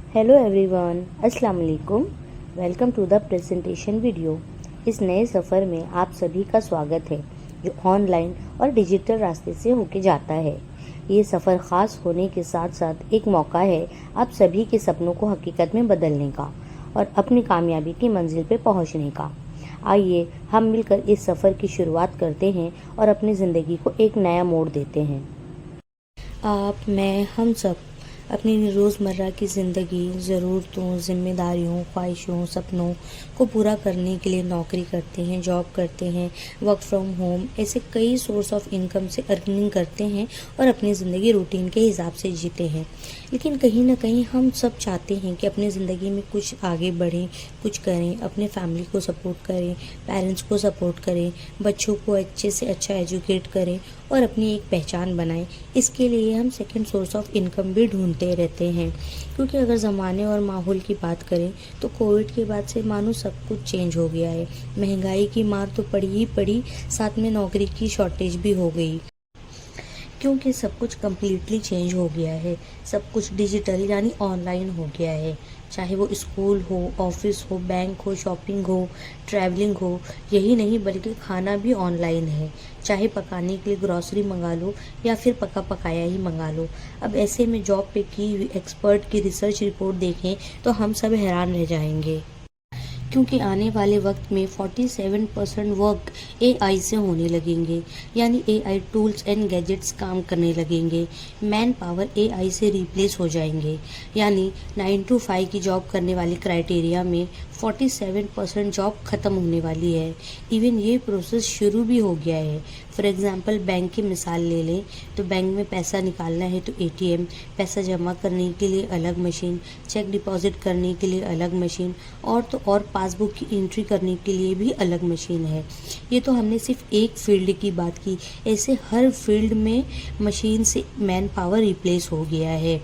Hello everyone, अस्सलाम वालेकुम। Welcome to the presentation video. इस नए सफ़र में आप सभी का स्वागत है जो ऑनलाइन और डिजिटल रास्ते से होके जाता है। ये सफ़र ख़ास होने के साथ साथ एक मौका है आप सभी के सपनों को हकीकत में बदलने का और अपनी कामयाबी की मंजिल पे पहुंचने का। आइए हम मिलकर इस सफ़र की शुरुआत करते हैं और अपनी ज़िंदगी को एक नया मोड़ देते हैं। आप, मैं, हम सब अपनी रोज़मर्रा की ज़िंदगी, ज़रूरतों, ज़िम्मेदारियों, ख्वाहिशों, सपनों को पूरा करने के लिए नौकरी करते हैं, जॉब करते हैं, वर्क फ्रॉम होम, ऐसे कई सोर्स ऑफ इनकम से अर्निंग करते हैं और अपनी ज़िंदगी रूटीन के हिसाब से जीते हैं। लेकिन कहीं ना कहीं हम सब चाहते हैं कि अपनी ज़िंदगी में कुछ आगे बढ़ें, कुछ करें, अपने फैमिली को सपोर्ट करें, पेरेंट्स को सपोर्ट करें, बच्चों को अच्छे से अच्छा एजुकेट करें और अपनी एक पहचान बनाएं। इसके लिए हम सेकंड सोर्स ऑफ इनकम भी ढूंढते रहते हैं, क्योंकि अगर ज़माने और माहौल की बात करें तो कोविड के बाद से मानो सब कुछ चेंज हो गया है। महंगाई की मार तो पड़ी ही पड़ी, साथ में नौकरी की शॉर्टेज भी हो गई, क्योंकि सब कुछ कम्प्लीटली चेंज हो गया है। सब कुछ डिजिटल यानी ऑनलाइन हो गया है। चाहे वो स्कूल हो, ऑफिस हो, बैंक हो, शॉपिंग हो, ट्रैवलिंग हो, यही नहीं बल्कि खाना भी ऑनलाइन है। चाहे पकाने के लिए ग्रॉसरी मंगा लो या फिर पका पकाया ही मंगा लो। अब ऐसे में जॉब पे की हुई एक्सपर्ट की रिसर्च रिपोर्ट देखें तो हम सब हैरान रह जाएंगे, क्योंकि आने वाले वक्त में 47% वर्क एआई से होने लगेंगे, यानी एआई टूल्स एंड गैजेट्स काम करने लगेंगे। मैन पावर एआई से रिप्लेस हो जाएंगे, यानी 9 to 5 की जॉब करने वाली क्राइटेरिया में 47% जॉब ख़त्म होने वाली है। इवन ये प्रोसेस शुरू भी हो गया है। फॉर एग्जांपल बैंक की मिसाल ले लें तो बैंक में पैसा निकालना है तो एटीएम, पैसा जमा करने के लिए अलग मशीन, चेक डिपॉजिट करने के लिए अलग मशीन और तो और पासबुक की एंट्री करने के लिए भी अलग मशीन है। ये तो हमने सिर्फ एक फील्ड की बात की, ऐसे हर फील्ड में मशीन से मैन पावर रिप्लेस हो गया है।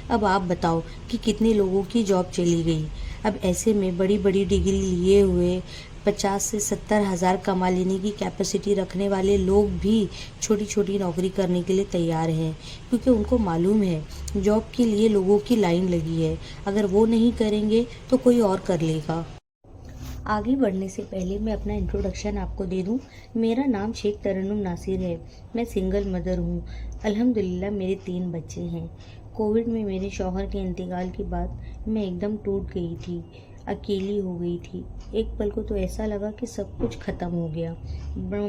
अब आप बताओ कि कितने लोगों की जॉब चली गई। अब ऐसे में बड़ी बड़ी डिग्री लिए हुए 50 से 70 हज़ार कमा लेने की कैपेसिटी रखने वाले लोग भी छोटी छोटी नौकरी करने के लिए तैयार हैं, क्योंकि उनको मालूम है जॉब के लिए लोगों की लाइन लगी है। अगर वो नहीं करेंगे तो कोई और कर लेगा। आगे बढ़ने से पहले मैं अपना इंट्रोडक्शन आपको दे दूं। मेरा नाम शेख तरन्नुम नासिर है। मैं सिंगल मदर हूं। अल्हम्दुलिल्लाह मेरे 3 बच्चे हैं। कोविड में मेरे शौहर के इंतकाल के बाद मैं एकदम टूट गई थी, अकेली हो गई थी। एक पल को तो ऐसा लगा कि सब कुछ ख़त्म हो गया।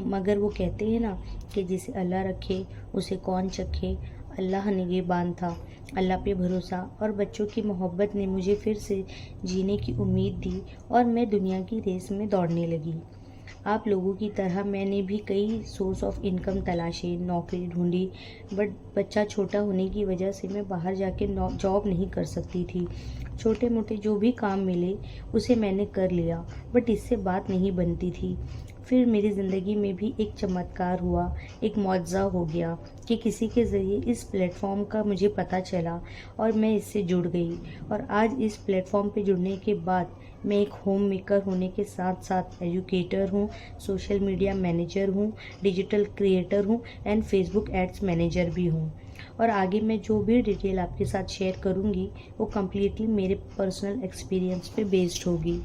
मगर वो कहते हैं ना कि जिसे अल्लाह रखे उसे कौन चखे। अल्लाह निगहबान था। अल्लाह पे भरोसा और बच्चों की मोहब्बत ने मुझे फिर से जीने की उम्मीद दी और मैं दुनिया की रेस में दौड़ने लगी। आप लोगों की तरह मैंने भी कई सोर्स ऑफ इनकम तलाशे, नौकरी ढूंढी, बट बच्चा छोटा होने की वजह से मैं बाहर जाके जॉब नहीं कर सकती थी। छोटे मोटे जो भी काम मिले उसे मैंने कर लिया, बट इससे बात नहीं बनती थी। फिर मेरी ज़िंदगी में भी एक चमत्कार हुआ, एक मुआवजा हो गया कि किसी के ज़रिए इस प्लेटफॉर्म का मुझे पता चला और मैं इससे जुड़ गई। और आज इस प्लेटफॉर्म पे जुड़ने के बाद मैं एक होम मेकर होने के साथ साथ एजुकेटर हूँ, सोशल मीडिया मैनेजर हूँ, डिजिटल क्रिएटर हूँ एंड फेसबुक एड्स मैनेजर भी हूँ। और आगे मैं जो भी डिटेल आपके साथ शेयर करूँगी वो कम्प्लीटली मेरे पर्सनल एक्सपीरियंस पे बेस्ड होगी।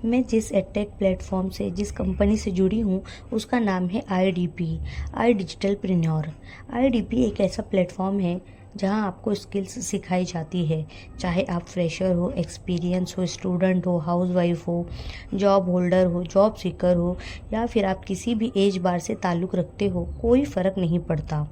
मैं जिस एडटेक प्लेटफॉर्म से, जिस कंपनी से जुड़ी हूँ उसका नाम है आईडीपी, आई डिजिटल प्रेन्योर। आईडीपी एक ऐसा प्लेटफॉर्म है जहां आपको स्किल्स सिखाई जाती है। चाहे आप फ्रेशर हो, एक्सपीरियंस हो, स्टूडेंट हो, हाउसवाइफ हो, जॉब होल्डर हो, जॉब सीकर हो या फिर आप किसी भी एज बार से ताल्लुक़ रखते हो, कोई फ़र्क नहीं पड़ता।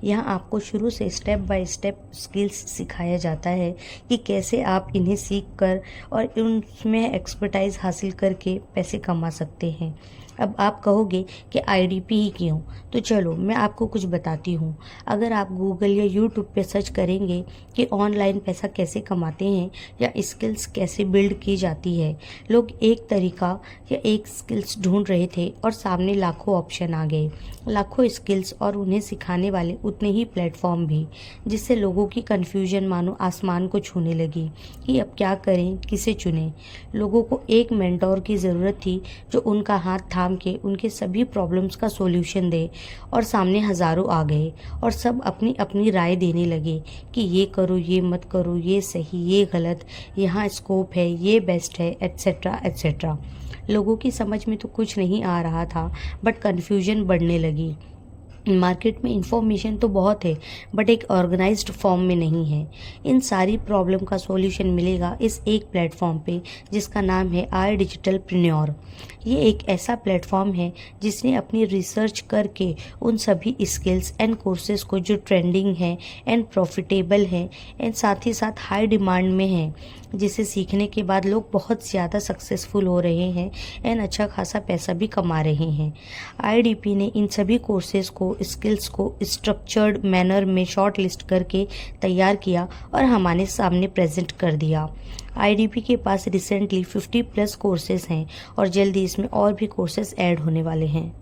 यहाँ आपको शुरू से स्टेप बाय स्टेप स्किल्स सिखाया जाता है कि कैसे आप इन्हें सीख कर और उनमें एक्सपर्टाइज हासिल करके पैसे कमा सकते हैं। अब आप कहोगे कि आईडीपी ही क्यों, तो चलो मैं आपको कुछ बताती हूँ। अगर आप गूगल या यूट्यूब पे सर्च करेंगे कि ऑनलाइन पैसा कैसे कमाते हैं या स्किल्स कैसे बिल्ड की जाती है, लोग एक तरीका या एक स्किल्स ढूंढ रहे थे और सामने लाखों ऑप्शन आ गए, लाखों स्किल्स और उन्हें सिखाने वाले उतने ही प्लेटफॉर्म भी, जिससे लोगों की कन्फ्यूजन मानो आसमान को छूने लगी कि अब क्या करें, किसे चुनें। लोगों को एक मेंटोर की ज़रूरत थी जो उनका हाथ थाम प्रोग्राम के उनके सभी प्रॉब्लम्स का सॉल्यूशन दे और सामने हज़ारों आ गए और सब अपनी अपनी राय देने लगे कि ये करो, ये मत करो, ये सही, ये गलत, यहाँ स्कोप है, ये बेस्ट है, एट्सेट्रा एट्सेट्रा। लोगों की समझ में तो कुछ नहीं आ रहा था, बट कन्फ्यूजन बढ़ने लगी। मार्केट में इंफॉर्मेशन तो बहुत है, बट एक ऑर्गेनाइज्ड फॉर्म में नहीं है। इन सारी प्रॉब्लम का सॉल्यूशन मिलेगा इस एक प्लेटफॉर्म पे, जिसका नाम है आई डिजिटलप्रेन्योर। ये एक ऐसा प्लेटफॉर्म है जिसने अपनी रिसर्च करके उन सभी स्किल्स एंड कोर्सेज को जो ट्रेंडिंग है एंड प्रॉफिटेबल है एंड साथ ही साथ हाई डिमांड में है, जिसे सीखने के बाद लोग बहुत ज़्यादा सक्सेसफुल हो रहे हैं एंड अच्छा खासा पैसा भी कमा रहे हैं। आईडीपी ने इन सभी कोर्सेज को, स्किल्स को स्ट्रक्चर्ड मैनर में शॉर्ट लिस्ट करके तैयार किया और हमारे सामने प्रेजेंट कर दिया। आईडीपी के पास रिसेंटली 50+ कोर्सेज हैं और जल्दी इसमें और भी कोर्सेज ऐड होने वाले हैं।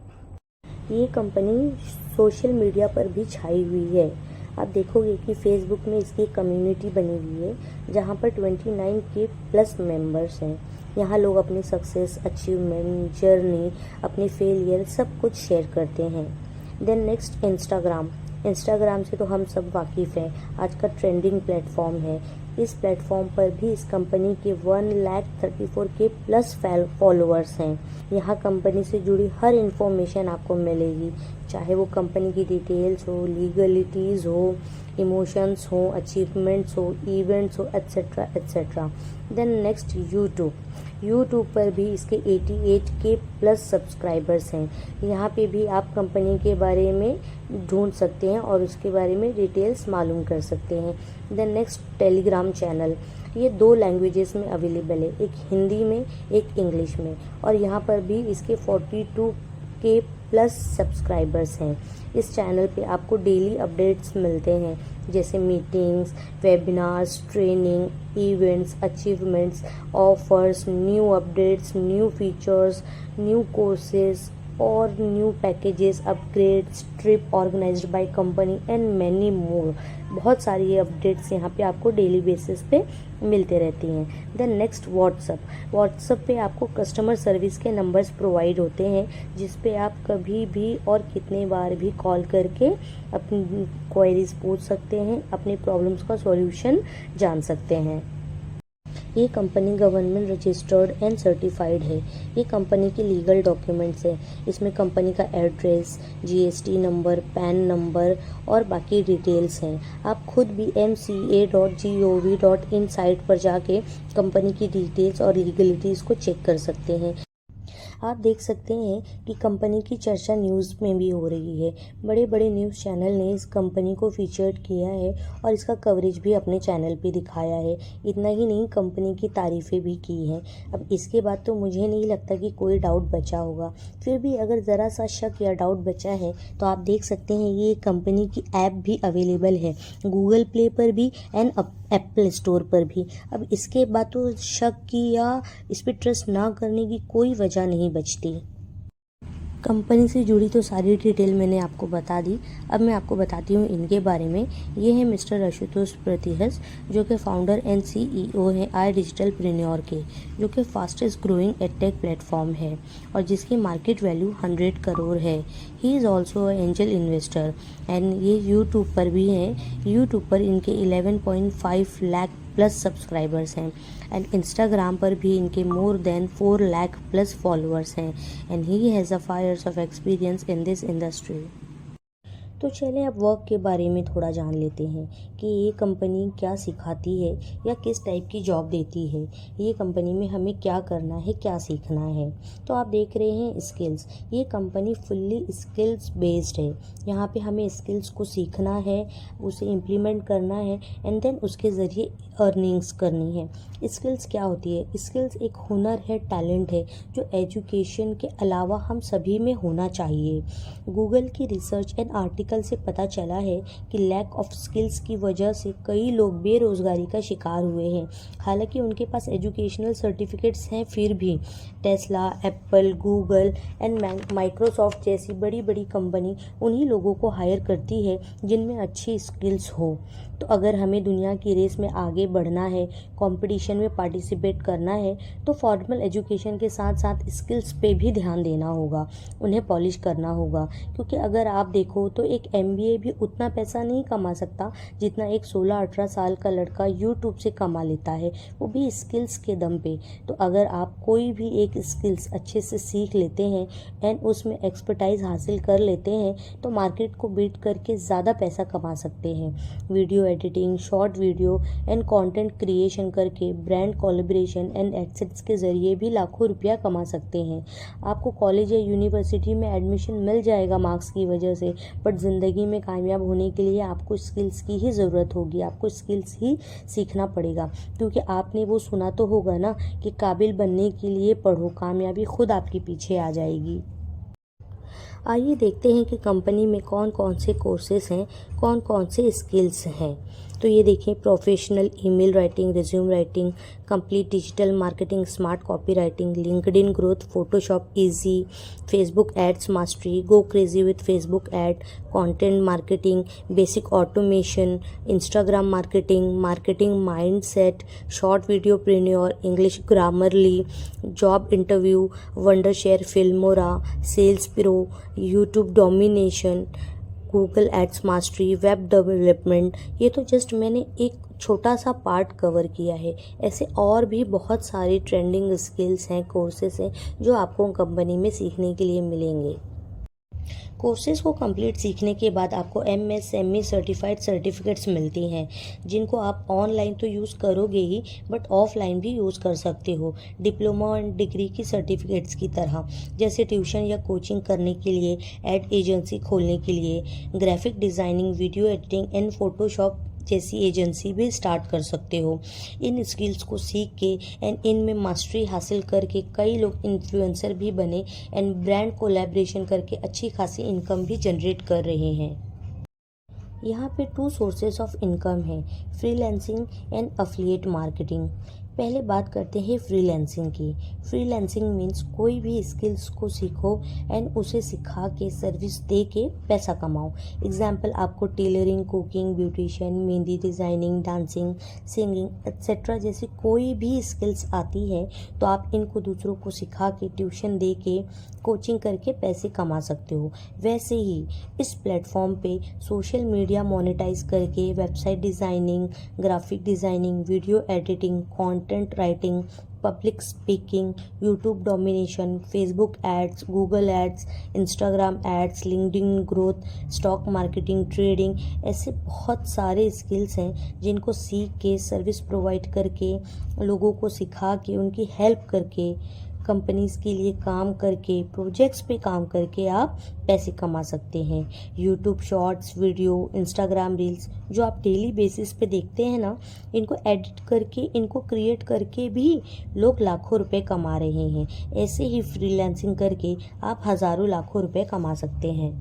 ये कंपनी सोशल मीडिया पर भी छाई हुई है। आप देखोगे कि फेसबुक में इसकी कम्युनिटी बनी हुई है जहाँ पर 29K+ मेंबर्स हैं। यहाँ लोग अपनी सक्सेस, अचीवमेंट, जर्नी, अपने फेलियर सब कुछ शेयर करते हैं। देन नेक्स्ट इंस्टाग्राम से तो हम सब वाकिफ़ हैं, आज का ट्रेंडिंग प्लेटफॉर्म है। इस प्लेटफॉर्म पर भी इस कंपनी के 1,34K+ फॉलोअर्स हैं। यहाँ कंपनी से जुड़ी हर इंफॉर्मेशन आपको मिलेगी, चाहे वो कंपनी की डिटेल्स हो, लीगलिटीज़ हो, इमोशंस हो, अचीवमेंट्स हो, इवेंट्स हो, etcetera etcetera. Then next YouTube पर भी इसके 88K+ सब्सक्राइबर्स हैं। यहाँ पे भी आप कंपनी के बारे में ढूंढ सकते हैं और उसके बारे में डिटेल्स मालूम कर सकते हैं। देन नेक्स्ट टेलीग्राम चैनल, ये 2 लैंग्वेजेस में अवेलेबल है, एक हिंदी में, एक इंग्लिश में, और यहाँ पर भी इसके 42K+ सब्सक्राइबर्स हैं। इस चैनल पे आपको डेली अपडेट्स मिलते हैं, जैसे meetings, webinars, training, events, achievements, offers, new updates, new features, new courses और new packages, upgrades, trip organised by company and many more. बहुत सारी अपडेट्स यहाँ पे आपको डेली बेसिस पे मिलते रहती हैं। देन नेक्स्ट व्हाट्सअप पे आपको कस्टमर सर्विस के नंबर्स प्रोवाइड होते हैं, जिस पे आप कभी भी और कितने बार भी कॉल करके अपनी क्वेरीज पूछ सकते हैं, अपने प्रॉब्लम्स का सॉल्यूशन जान सकते हैं। ये company government registered and certified है। ये कंपनी की लीगल डॉक्यूमेंट्स है। इसमें कंपनी का address, GST number, pan number और बाकी डिटेल्स हैं। आप खुद भी mca.gov.in साइट पर जाके कंपनी की डिटेल्स और लीगलिटीज़ को चेक कर सकते हैं। आप देख सकते हैं कि कंपनी की चर्चा न्यूज़ में भी हो रही है। बड़े बड़े न्यूज़ चैनल ने इस कंपनी को फीचर्ड किया है और इसका कवरेज भी अपने चैनल पे दिखाया है। इतना ही नहीं, कंपनी की तारीफ़ें भी की हैं। अब इसके बाद तो मुझे नहीं लगता कि कोई डाउट बचा होगा। फिर भी अगर ज़रा सा शक या डाउट बचा है तो आप देख सकते हैं ये कंपनी की ऐप भी अवेलेबल है, गूगल प्ले पर भी एंड एप्पल स्टोर पर भी। अब इसके बाद तो शक की या इस पर ट्रस्ट ना करने की कोई वजह नहीं बचती। कंपनी से जुड़ी तो सारी डिटेल मैंने आपको बता दी। अब मैं आपको बताती हूँ इनके बारे में। ये है मिस्टर आशुतोष प्रतिहस, जो कि फाउंडर एंड CEO है आई डिजिटलप्रेन्योर के, जो कि फास्टेस्ट ग्रोइंग एडटेक प्लेटफॉर्म है और जिसकी मार्केट वैल्यू 100 करोड़ है। He is also angel investor and ये यूट्यूब पर भी हैं। यूट्यूब पर इनके 11.5 लाख प्लस सब्सक्राइबर्स हैं एंड इंस्टाग्राम पर भी इनके more than 4 lakh plus followers हैं and he has a 5 years of experience in this industry. तो चलें अब वर्क के बारे में थोड़ा जान लेते हैं कि ये कंपनी क्या सिखाती है या किस टाइप की जॉब देती है। ये कंपनी में हमें क्या करना है, क्या सीखना है। तो आप देख रहे हैं स्किल्स। ये कंपनी फुल्ली स्किल्स बेस्ड है। यहाँ पे हमें स्किल्स को सीखना है, उसे इम्प्लीमेंट करना है एंड देन उसके ज़रिए अर्निंग्स करनी है। स्किल्स क्या होती है? स्किल्स एक हुनर है, टैलेंट है, जो एजुकेशन के अलावा हम सभी में होना चाहिए। गूगल की रिसर्च एंड आर्टिकल आर्टिकल से पता चला है कि लैक ऑफ स्किल्स की वजह से कई लोग बेरोज़गारी का शिकार हुए हैं। हालांकि उनके पास एजुकेशनल सर्टिफिकेट्स हैं, फिर भी Tesla, Apple, Google and Microsoft जैसी बड़ी बड़ी कंपनी उन्हीं लोगों को हायर करती है जिनमें अच्छी स्किल्स हो। तो अगर हमें दुनिया की रेस में आगे बढ़ना है, कंपटीशन में पार्टिसिपेट करना है, तो फॉर्मल एजुकेशन के साथ साथ स्किल्स पे भी ध्यान देना होगा, उन्हें पॉलिश करना होगा। क्योंकि अगर आप देखो तो एक MBA भी उतना पैसा नहीं कमा सकता जितना एक 16-18 साल का लड़का यूट्यूब से कमा लेता है, वो भी स्किल्स के दम पे। तो अगर आप कोई भी एक स्किल्स अच्छे से सीख लेते हैं एंड उसमें एक्सपर्टाइज हासिल कर लेते हैं तो मार्केट को बीट करके ज़्यादा पैसा कमा सकते हैं। Video editing, short video and content creation करके ब्रांड कोलैबोरेशन एंड एडसेट्स के ज़रिए भी लाखों रुपया कमा सकते हैं। आपको कॉलेज या यूनिवर्सिटी में एडमिशन मिल जाएगा मार्क्स की वजह से, बट ज़िंदगी में कामयाब होने के लिए आपको स्किल्स की ही ज़रूरत होगी, आपको स्किल्स ही सीखना पड़ेगा। क्योंकि आपने वो सुना तो होगा ना कि काबिल बनने के लिए पढ़ो, कामयाबी खुद आपके पीछे आ जाएगी। आइए देखते हैं कि कंपनी में कौन कौन से कोर्सेज हैं, कौन कौन से स्किल्स हैं। तो ये देखिए, professional email writing, resume writing, complete digital marketing, smart copy writing, LinkedIn growth, Photoshop easy, Facebook ads mastery, go crazy with Facebook ad, content marketing, basic automation, Instagram marketing, marketing mindset, short video preneur, English Grammarly, job interview, Wondershare, Filmora, sales pro, YouTube domination, Google ads mastery, web development. ये तो just मैंने एक छोटा सा part cover किया है। ऐसे और भी बहुत सारे ट्रेंडिंग स्किल्स हैं, कोर्सेज हैं जो आपको कंपनी में सीखने के लिए मिलेंगे। कोर्सेज़ को कंप्लीट सीखने के बाद आपको MSME सर्टिफाइड सर्टिफिकेट्स मिलती हैं, जिनको आप ऑनलाइन तो यूज़ करोगे ही बट ऑफलाइन भी यूज़ कर सकते हो, डिप्लोमा एंड डिग्री की सर्टिफिकेट्स की तरह। जैसे ट्यूशन या कोचिंग करने के लिए, एड एजेंसी खोलने के लिए, graphic designing, video editing and Photoshop जैसी एजेंसी भी स्टार्ट कर सकते हो। इन स्किल्स को सीख के एंड इनमें मास्टरी हासिल करके कई लोग इन्फ्लुएंसर भी बने एंड ब्रांड कोलैबोरेशन करके अच्छी खासी इनकम भी जनरेट कर रहे हैं। यहाँ पे 2 सोर्सेज ऑफ इनकम है, फ्रीलांसिंग एंड अफिलिएट मार्केटिंग। पहले बात करते हैं फ्रीलांसिंग की। फ्रीलांसिंग मीन्स कोई भी स्किल्स को सीखो एंड उसे सिखा के सर्विस दे के पैसा कमाओ। एग्जाम्पल, आपको tailoring, cooking, beautician, mehndi designing, dancing, singing etcetera जैसी कोई भी स्किल्स आती है तो आप इनको दूसरों को सिखा के, ट्यूशन दे के, कोचिंग करके पैसे कमा सकते हो। वैसे ही इस प्लेटफॉर्म पे सोशल मीडिया मोनेटाइज करके website designing, graphic designing, video editing, content writing, public speaking, YouTube domination, Facebook ads, Google ads, Instagram ads, LinkedIn growth, stock marketing, trading, ऐसे बहुत सारे स्किल्स हैं जिनको सीख के, सर्विस प्रोवाइड करके, लोगों को सिखा के, उनकी हेल्प करके, कंपनीज के लिए काम करके, प्रोजेक्ट्स पे काम करके आप पैसे कमा सकते हैं। YouTube shorts video, Instagram reels जो आप डेली बेसिस पे देखते हैं ना, इनको एडिट करके, इनको क्रिएट करके भी लोग लाखों रुपए कमा रहे हैं। ऐसे ही फ्रीलांसिंग करके आप हज़ारों लाखों रुपए कमा सकते हैं।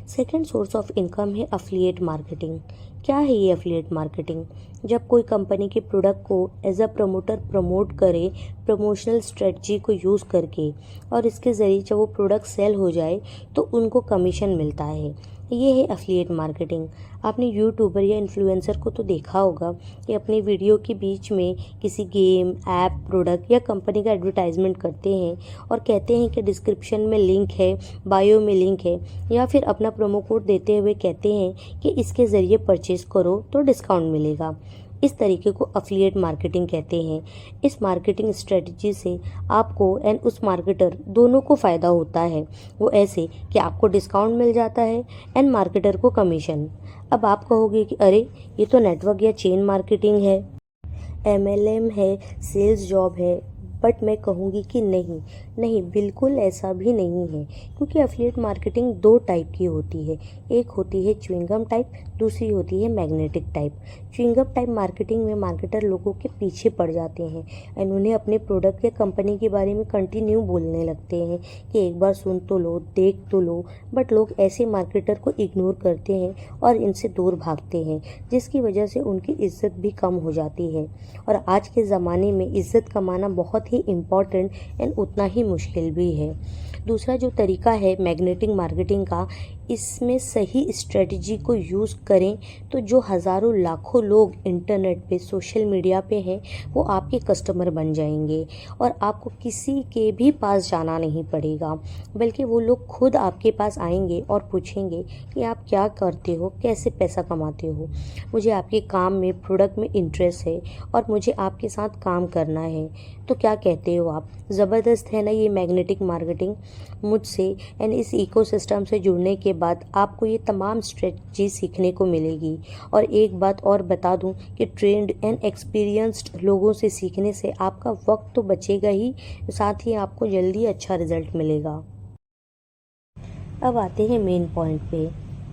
सेकेंड सोर्स ऑफ इनकम है अफिलिएट मार्केटिंग। क्या है ये अफिलिएट मार्केटिंग? जब कोई कंपनी के प्रोडक्ट को एज अ प्रमोटर प्रमोट करे, प्रमोशनल स्ट्रेटजी को यूज़ करके, और इसके ज़रिए जब वो प्रोडक्ट सेल हो जाए तो उनको कमीशन मिलता है, ये है अफिलिएट मार्केटिंग। आपने यूट्यूबर या इन्फ्लुएंसर को तो देखा होगा कि अपनी वीडियो के बीच में किसी गेम, ऐप, प्रोडक्ट या कंपनी का एडवर्टाइजमेंट करते हैं और कहते हैं कि डिस्क्रिप्शन में लिंक है, बायो में लिंक है, या फिर अपना प्रोमो कोड देते हुए कहते हैं कि इसके ज़रिए परचेज करो तो डिस्काउंट मिलेगा। इस तरीके को अफिलिएट मार्केटिंग कहते हैं। इस मार्केटिंग स्ट्रेटजी से आपको एंड उस मार्केटर दोनों को फ़ायदा होता है। वो ऐसे कि आपको डिस्काउंट मिल जाता है एंड मार्केटर को कमीशन। अब आप कहोगे कि अरे ये तो नेटवर्क या चेन मार्केटिंग है, MLM है, सेल्स जॉब है, बट मैं कहूँगी कि नहीं नहीं, बिल्कुल ऐसा भी नहीं है, क्योंकि एफिलिएट मार्केटिंग दो टाइप की होती है। एक होती है च्युइंगम टाइप, दूसरी होती है magnetic type. Chewing gum type marketing में मार्केटर लोगों के पीछे पड़ जाते हैं एंड उन्हें अपने प्रोडक्ट या कंपनी के बारे में कंटिन्यू बोलने लगते हैं कि एक बार सुन तो लो, देख तो लो, बट लोग ऐसे मार्केटर को इग्नोर करते हैं और इनसे दूर भागते हैं, जिसकी वजह से उनकी इज्जत भी कम हो जाती है। और आज के ज़माने में इज्जत कमाना बहुत ही इम्पॉर्टेंट एंड उतना ही मुश्किल भी है। दूसरा जो तरीका है मैग्नेटिक मार्केटिंग का, इसमें सही स्ट्रेटजी को यूज़ करें तो जो हज़ारों लाखों लोग इंटरनेट पे, सोशल मीडिया पे हैं, वो आपके कस्टमर बन जाएंगे और आपको किसी के भी पास जाना नहीं पड़ेगा, बल्कि वो लोग खुद आपके पास आएंगे और पूछेंगे कि आप क्या करते हो, कैसे पैसा कमाते हो, मुझे आपके काम में, प्रोडक्ट में इंटरेस्ट है और मुझे आपके साथ काम करना है, तो क्या कहते हो आप। ज़बरदस्त है ना ये मैग्नेटिक मार्केटिंग। मुझसे एंड इस इकोसिस्टम से जुड़ने के बाद आपको ये तमाम स्ट्रेटजी सीखने को मिलेगी। और एक बात और बता दूं कि ट्रेंड एंड एक्सपीरियंस्ड लोगों से सीखने से आपका वक्त तो बचेगा ही, साथ ही आपको जल्दी अच्छा रिजल्ट मिलेगा। अब आते हैं मेन पॉइंट पे,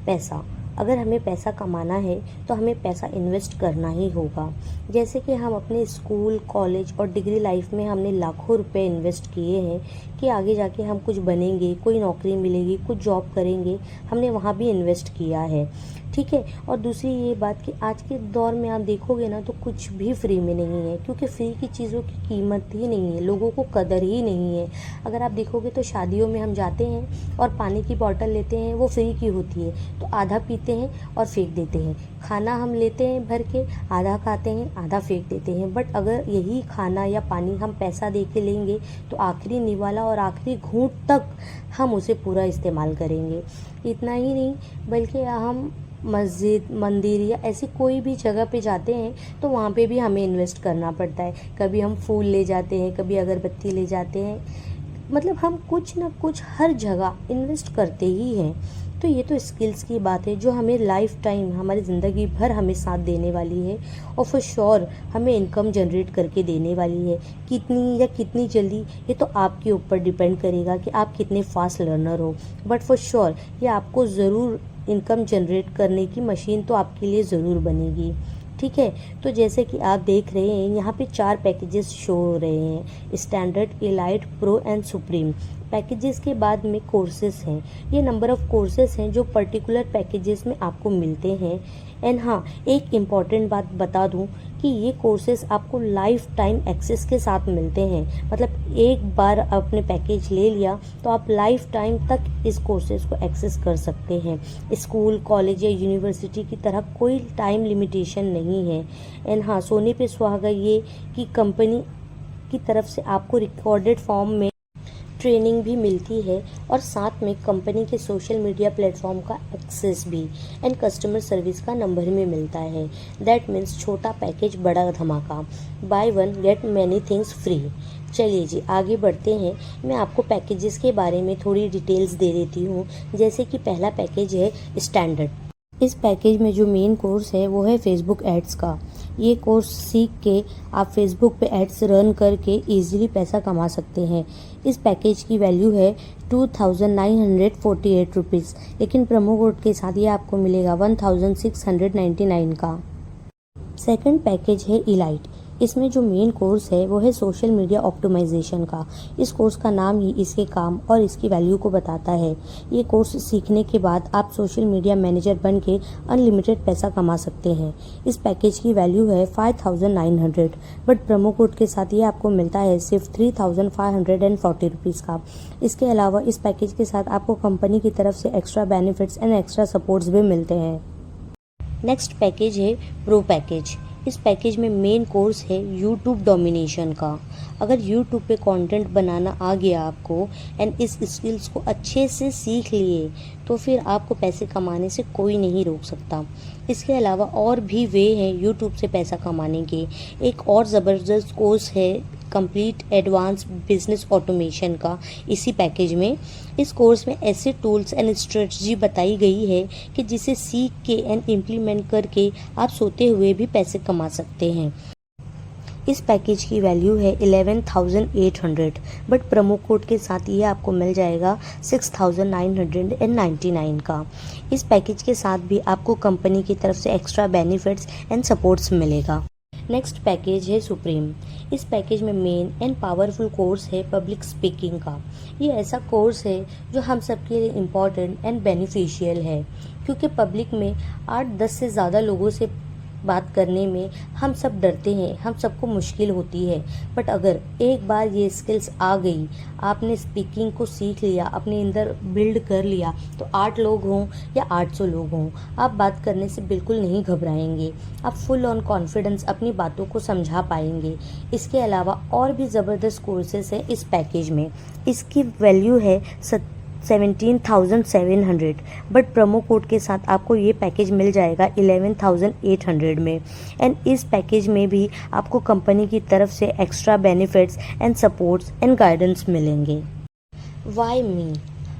पैसा। अगर हमें पैसा कमाना है तो हमें पैसा इन्वेस्ट करना ही होगा। जैसे कि हम अपने स्कूल, कॉलेज और डिग्री लाइफ में हमने लाखों रुपए इन्वेस्ट किए हैं कि आगे जाके हम कुछ बनेंगे, कोई नौकरी मिलेगी, कुछ जॉब करेंगे, हमने वहाँ भी इन्वेस्ट किया है, ठीक है। और दूसरी ये बात कि आज के दौर में आप देखोगे ना तो कुछ भी फ्री में नहीं है, क्योंकि फ्री की चीज़ों की कीमत ही नहीं है, लोगों को कदर ही नहीं है। अगर आप देखोगे तो शादियों में हम जाते हैं और पानी की बोतल लेते हैं, वो फ्री की होती है, तो आधा पीते हैं और फेंक देते हैं। खाना हम लेते हैं भर के, आधा खाते हैं, आधा फेंक देते हैं। बट अगर यही खाना या पानी हम पैसा दे के लेंगे तो आखिरी निवाला और आखिरी घूंट तक हम उसे पूरा इस्तेमाल करेंगे। इतना ही नहीं, बल्कि हम मस्जिद, मंदिर या ऐसी कोई भी जगह पे जाते हैं तो वहाँ पे भी हमें इन्वेस्ट करना पड़ता है। कभी हम फूल ले जाते हैं, कभी अगरबत्ती ले जाते हैं, मतलब हम कुछ ना कुछ हर जगह इन्वेस्ट करते ही हैं। तो ये तो स्किल्स की बात है जो हमें लाइफ टाइम, हमारी ज़िंदगी भर हमें साथ देने वाली है और फॉर श्योर हमें इनकम जनरेट करके देने वाली है। कितनी या कितनी जल्दी ये तो आपके ऊपर डिपेंड करेगा कि आप कितने फास्ट लर्नर हो, बट फॉर श्योर ये आपको ज़रूर इनकम जनरेट करने की मशीन तो आपके लिए ज़रूर बनेगी, ठीक है। तो जैसे कि आप देख रहे हैं यहाँ पे 4 पैकेजेस शो हो रहे हैं, standard, elite, pro and supreme. Packages के बाद में कोर्सेज हैं, ये नंबर ऑफ़ कोर्सेज हैं जो पर्टिकुलर पैकेजेस में आपको मिलते हैं। एंड हाँ, एक इम्पॉर्टेंट बात बता दूं कि ये कोर्सेज आपको लाइफ टाइम एक्सेस के साथ मिलते हैं, मतलब एक बार आपने पैकेज ले लिया तो आप लाइफ टाइम तक इस कोर्सेज को एक्सेस कर सकते हैं। स्कूल, कॉलेज या यूनिवर्सिटी की तरह कोई टाइम लिमिटेशन नहीं है। एंड हाँ, सोने पे सुहागा ये कि कंपनी की तरफ से आपको रिकॉर्डेड फॉर्म में ट्रेनिंग भी मिलती है और साथ में कंपनी के सोशल मीडिया प्लेटफॉर्म का एक्सेस भी एंड कस्टमर सर्विस का नंबर भी मिलता है। दैट मीन्स छोटा पैकेज बड़ा धमाका, by one get many things free. चलिए जी आगे बढ़ते हैं, मैं आपको पैकेजेस के बारे में थोड़ी डिटेल्स दे देती हूँ। जैसे कि पहला पैकेज है स्टैंडर्ड। इस पैकेज में जो मेन कोर्स है वो है फेसबुक एड्स का। ये कोर्स सीख के आप फेसबुक पे एड्स रन करके इजीली पैसा कमा सकते हैं। इस पैकेज की वैल्यू है 2948 रुपीज़, लेकिन प्रोमो कोड के साथ ये आपको मिलेगा 1699 का। सेकंड पैकेज है इलाइट। इसमें जो मेन कोर्स है वो है सोशल मीडिया ऑप्टिमाइजेशन का। इस कोर्स का नाम ही इसके काम और इसकी वैल्यू को बताता है। ये कोर्स सीखने के बाद आप सोशल मीडिया मैनेजर बन के अनलिमिटेड पैसा कमा सकते हैं। इस पैकेज की वैल्यू है 5900, बट प्रोमो कोड के साथ ये आपको मिलता है सिर्फ 3540 रुपीज़ का। इसके अलावा इस पैकेज के साथ आपको कंपनी की तरफ से extra benefits and extra supports भी मिलते हैं। नेक्स्ट पैकेज है प्रो पैकेज। इस पैकेज में मेन कोर्स है यूट्यूब डोमिनेशन का। अगर यूट्यूब पे कंटेंट बनाना आ गया आपको एंड इस स्किल्स को अच्छे से सीख लिए तो फिर आपको पैसे कमाने से कोई नहीं रोक सकता। इसके अलावा और भी वे हैं यूट्यूब से पैसा कमाने के। एक और ज़बरदस्त कोर्स है कंप्लीट एडवांस बिजनेस ऑटोमेशन का इसी पैकेज में। इस कोर्स में ऐसे टूल्स एंड स्ट्रेटजी बताई गई है कि जिसे सीख के एंड इम्प्लीमेंट करके आप सोते हुए भी पैसे कमा सकते हैं। इस पैकेज की वैल्यू है 11,800, बट प्रोमो कोड के साथ ये आपको मिल जाएगा 6,999 का। इस पैकेज के साथ भी आपको कंपनी की तरफ से एक्स्ट्रा बेनिफिट्स एंड सपोर्ट्स मिलेगा। नेक्स्ट पैकेज है सुप्रीम। इस पैकेज में मेन एंड पावरफुल कोर्स है पब्लिक स्पीकिंग का। ये ऐसा कोर्स है जो हम सबके लिए इम्पॉर्टेंट एंड बेनिफिशियल है, क्योंकि पब्लिक में 8-10 से ज़्यादा लोगों से बात करने में हम सब डरते हैं, हम सबको मुश्किल होती है। बट अगर एक बार ये स्किल्स आ गई, आपने स्पीकिंग को सीख लिया, अपने अंदर बिल्ड कर लिया, तो 8 लोग हों या 800 लोग हों, आप बात करने से बिल्कुल नहीं घबराएंगे। आप फुल ऑन कॉन्फिडेंस अपनी बातों को समझा पाएंगे। इसके अलावा और भी ज़बरदस्त कोर्सेज हैं इस पैकेज में। इसकी वैल्यू है 17,700, बट प्रोमो कोड के साथ आपको ये पैकेज मिल जाएगा 11,800 में। एंड इस पैकेज में भी आपको कंपनी की तरफ से extra benefits and supports and guidance मिलेंगे। Why me?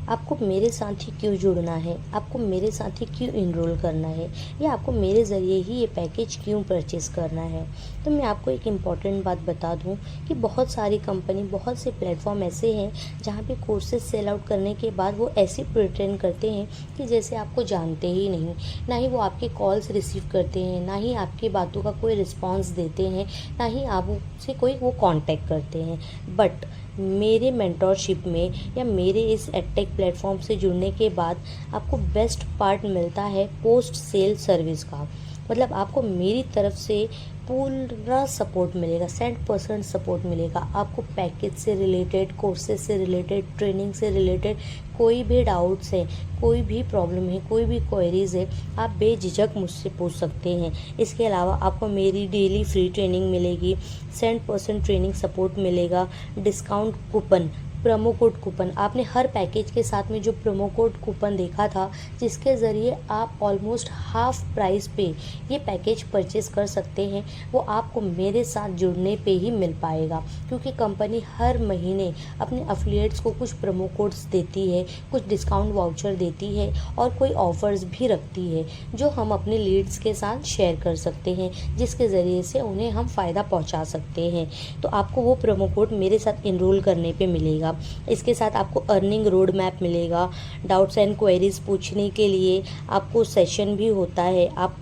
आपको मेरे साथ ही क्यों जुड़ना है, आपको मेरे साथ ही क्यों इनरोल करना है, या आपको मेरे ज़रिए ही ये पैकेज क्यों परचेज़ करना है? तो मैं आपको एक इम्पॉर्टेंट बात बता दूं कि बहुत सारी कंपनी, बहुत से प्लेटफॉर्म ऐसे हैं जहां पे कोर्सेज सेल आउट करने के बाद वो ऐसे प्रिटेंड करते हैं कि जैसे आपको जानते ही नहीं, ना ही वो आपके कॉल्स रिसीव करते हैं, ना ही आपकी बातों का कोई रिस्पॉन्स देते हैं, ना ही आपसे कोई वो कॉन्टैक्ट करते हैं। बट मेरे मेंटोरशिप में या मेरे इस एडटेक प्लेटफॉर्म से जुड़ने के बाद आपको बेस्ट पार्ट मिलता है पोस्ट सेल सर्विस का। मतलब आपको मेरी तरफ से पूरा सपोर्ट मिलेगा, 100% सपोर्ट मिलेगा। आपको पैकेज से रिलेटेड, कोर्सेज से रिलेटेड, ट्रेनिंग से रिलेटेड कोई भी डाउट्स है, कोई भी प्रॉब्लम है, कोई भी क्वेरीज है, आप बेझिझक मुझसे पूछ सकते हैं। इसके अलावा आपको मेरी डेली फ्री ट्रेनिंग मिलेगी, 100% ट्रेनिंग सपोर्ट मिलेगा, discount coupon, promo code coupon. आपने हर पैकेज के साथ में जो प्रोमो कोड कूपन देखा था, जिसके ज़रिए आप ऑलमोस्ट हाफ प्राइस पे ये पैकेज परचेज़ कर सकते हैं, वो आपको मेरे साथ जुड़ने पे ही मिल पाएगा। क्योंकि कंपनी हर महीने अपने एफिलिएट्स को कुछ प्रोमो कोड्स देती है, कुछ डिस्काउंट वाउचर देती है और कोई ऑफ़र्स भी रखती है जो हम अपने लीड्स के साथ शेयर कर सकते हैं, जिसके ज़रिए से उन्हें हम फ़ायदा पहुँचा सकते हैं। तो आपको वो प्रोमो कोड मेरे साथ इनरोल करने पे मिलेगा। इसके साथ आपको अर्निंग रोड मैप मिलेगा, डाउट्स एंड क्वेरीज पूछने के लिए आपको सेशन भी होता है। आप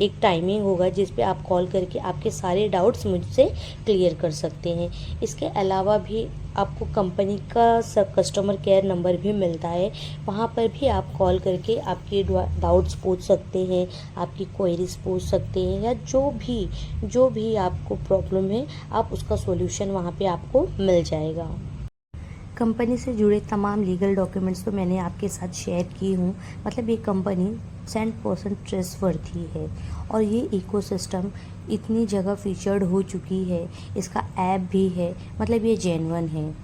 एक टाइमिंग होगा जिस पे आप कॉल करके आपके सारे डाउट्स मुझसे क्लियर कर सकते हैं। इसके अलावा भी आपको कंपनी का कस्टमर केयर नंबर भी मिलता है, वहाँ पर भी आप कॉल करके आपके डाउट्स पूछ सकते हैं, आपकी क्वेरीज पूछ सकते हैं, या जो भी आपको प्रॉब्लम है आप उसका सॉल्यूशन वहाँ पे आपको मिल जाएगा। कंपनी से जुड़े तमाम लीगल डॉक्यूमेंट्स तो मैंने आपके साथ शेयर की हूँ। मतलब ये कंपनी 100% ट्रस्टवर्थी है और ये इकोसिस्टम इतनी जगह फीचर्ड हो चुकी है, इसका ऐप भी है, मतलब ये जेन्युइन है।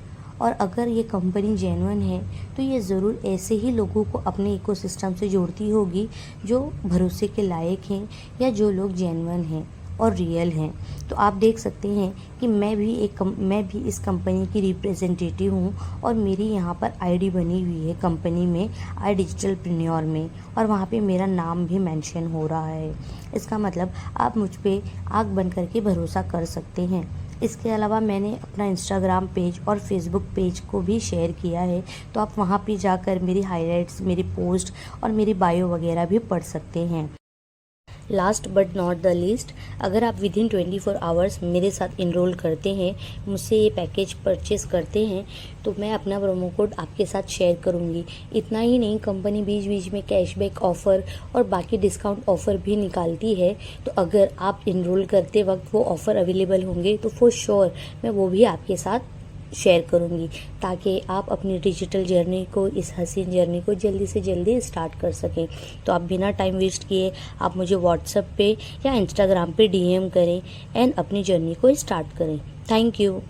और अगर ये कंपनी जेन्युइन है तो ये ज़रूर ऐसे ही लोगों को अपने इकोसिस्टम से जोड़ती होगी जो भरोसे के लायक हैं या जो लोग जेन्युइन हैं और रियल हैं। तो आप देख सकते हैं कि मैं भी इस कंपनी की रिप्रेजेंटेटिव हूँ और मेरी यहाँ पर आईडी बनी हुई है कंपनी में, आई डिजिटलप्रेन्योर में, और वहाँ पे मेरा नाम भी मेंशन हो रहा है। इसका मतलब आप मुझ पे आँख बंद करके भरोसा कर सकते हैं। इसके अलावा मैंने अपना इंस्टाग्राम पेज और फेसबुक पेज को भी शेयर किया है, तो आप वहाँ पे जाकर मेरी हाइलाइट्स, मेरी पोस्ट और मेरी बायो वगैरह भी पढ़ सकते हैं। Last but not the least, अगर आप विदिन 24 आवर्स मेरे साथ इनरोल करते हैं, मुझसे ये पैकेज परचेस करते हैं, तो मैं अपना प्रोमो कोड आपके साथ शेयर करूँगी। इतना ही नहीं, कंपनी बीच बीच में कैशबैक ऑफ़र और बाकी डिस्काउंट ऑफ़र भी निकालती है। तो अगर आप इनरोल करते वक्त वो ऑफ़र अवेलेबल होंगे तो फॉर श्योर मैं वो भी आपके साथ शेयर करूँगी, ताकि आप अपनी डिजिटल जर्नी को, इस हसीन जर्नी को जल्दी से जल्दी स्टार्ट कर सकें। तो आप बिना टाइम वेस्ट किए आप मुझे व्हाट्सएप पे या इंस्टाग्राम पे DM करें एंड अपनी जर्नी को स्टार्ट करें। Thank you.